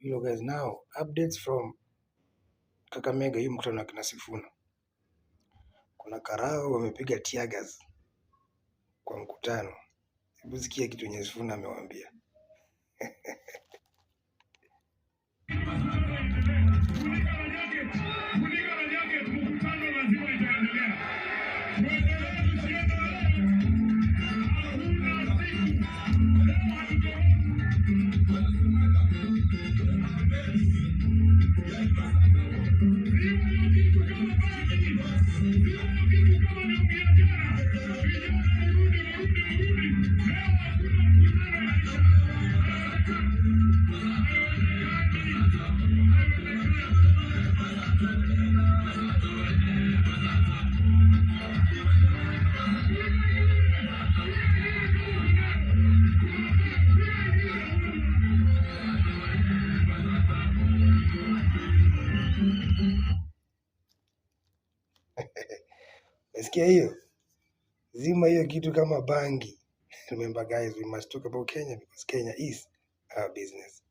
Hello guys, now updates from Kakamega, hii mkutano wa kina Sifuna. Kuna karao wamepiga tear gas kwa mkutano. Hebu sikia kitu yenye Sifuna amewaambia. Nasikia hiyo? Zima hiyo kitu kama bangi. Remember guys, we must talk about Kenya because Kenya is our business.